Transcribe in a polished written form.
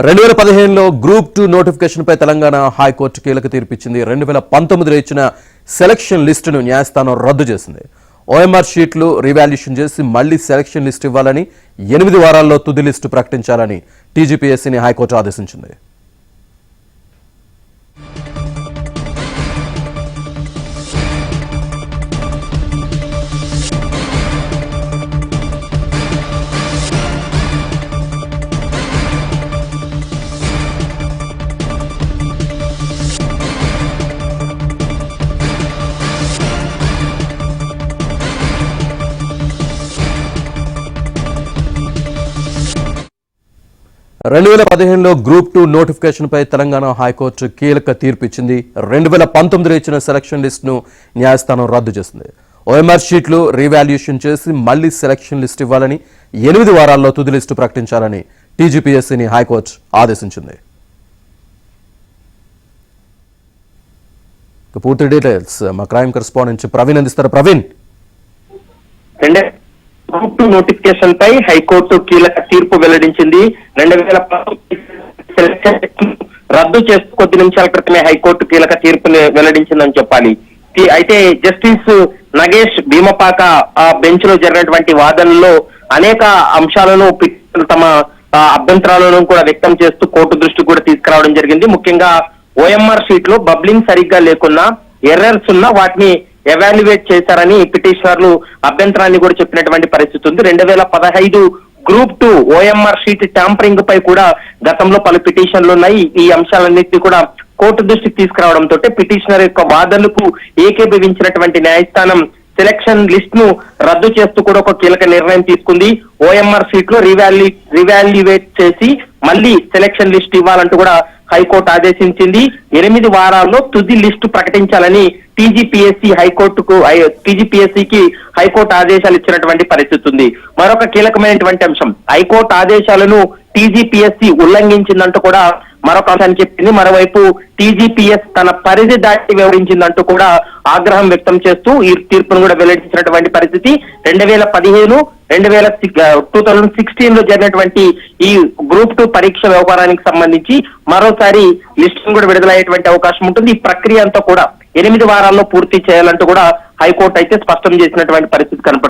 2015లో group 2 notification పై Telangana high court కీలక తీర్పిచ్చింది. 2019లో ఇచ్చిన selection లిస్టును న్యాయస్థానం రద్దు చేసింది. ఓఎంఆర్ షీట్లు రీవాల్యుయేషన్ చేసి మళ్లీ సెలక్షన్ లిస్ట్ ఇవ్వాలని, 8 వారాల్లో తుది లిస్టు ప్రకటించాలని టీజీపీఎస్సీని హైకోర్టు ఆదేశించింది. గ్రూప్ 2 నోటిఫికేషన్ పై తెలంగాణ హైకోర్టు కీలక తీర్పిచ్చింది. 2019లో ఇచ్చిన సెలక్షన్ లిస్టును న్యాయస్థానం రద్దు చేసింది. ఓఎంఆర్ షీట్లు రీవాల్యుయేషన్ చేసి మళ్లీ సెలక్షన్ లిస్ట్ ఇవ్వాలని, 8 వారాల్లో తుది లిస్టు ప్రకటించాలని టీజీపీఎస్సీని హైకోర్టు ఆదేశించింది. పూర్తి డీటెయిల్స్ మా క్రైమ్ కరెస్పాండెంట్ ప్రవీణ్ అందిస్తారు. ప్రవీణ్, గ్రూప్ 2 నోటిఫికేషన్ పై హైకోర్టు కీలక తీర్పు వెల్లడించింది. 2019 రద్దు చేస్తూ కొద్ది నిమిషాల క్రితమే హైకోర్టు కీలక తీర్పుని వెల్లడించిందని చెప్పాలి. అయితే జస్టిస్ నగేష్ భీమపాక బెంచ్ లో జరిగినటువంటి వాదనలో అనేక అంశాలను తమ అభ్యంతరాలను కూడా వ్యక్తం చేస్తూ కోర్టు దృష్టికి కూడా తీసుకురావడం జరిగింది. ముఖ్యంగా ఓఎంఆర్ షీట్ లో బబ్లింగ్ సరిగ్గా లేకున్నా, ఎర్రర్స్ ఉన్నా వాటిని ఎవాల్యుయేట్ చేశారని పిటిషనర్లు అభ్యంతరాన్ని కూడా చెప్పినటువంటి పరిస్థితి ఉంది. 2015 గ్రూప్ 2 ఓఎంఆర్ షీట్ ట్యాంపరింగ్ పై కూడా గతంలో పలు పిటిషన్లు ఉన్నాయి. ఈ అంశాలన్నింటినీ కూడా కోర్టు దృష్టికి తీసుకురావడంతో పిటిషనర్ యొక్క వాదనలకు ఏకీభవించినటువంటి న్యాయస్థానం సెలక్షన్ లిస్ట్ ను రద్దు చేస్తూ కూడా ఒక కీలక నిర్ణయం తీసుకుంది. ఓఎంఆర్ షీట్ లో రివాల్యుయేట్ చేసి మళ్ళీ సెలక్షన్ లిస్ట్ ఇవ్వాలంటూ కూడా హైకోర్టు ఆదేశించింది. 8 వారాల్లో తుది లిస్టు ప్రకటించాలని టీజీపీఎస్సీకి హైకోర్టు ఆదేశాలు ఇచ్చినటువంటి పరిస్థితి ఉంది. మరొక కీలకమైనటువంటి అంశం, హైకోర్టు ఆదేశాలను టీజీపీఎస్సీ ఉల్లంఘించిందంటూ కూడా మరొక అంశాన్ని చెప్పింది. మరోవైపు టీజీపీఎస్ తన పరిధి దాటి వివరించిందంటూ కూడా ఆగ్రహం వ్యక్తం చేస్తూ ఈ తీర్పును కూడా వెల్లడించినటువంటి పరిస్థితి. 2016 లో జరిగినటువంటి ఈ గ్రూప్ 2 పరీక్ష వ్యవహారానికి సంబంధించి మరోసారి లిస్టును కూడా విడుదలయ్యేటువంటి అవకాశం ఉంటుంది. ఈ ప్రక్రియ అంతా కూడా 8 వారాల్లో పూర్తి చేయాలంటూ కూడా హైకోర్టు అయితే స్పష్టం చేసినటువంటి పరిస్థితి కనపడుతుంది.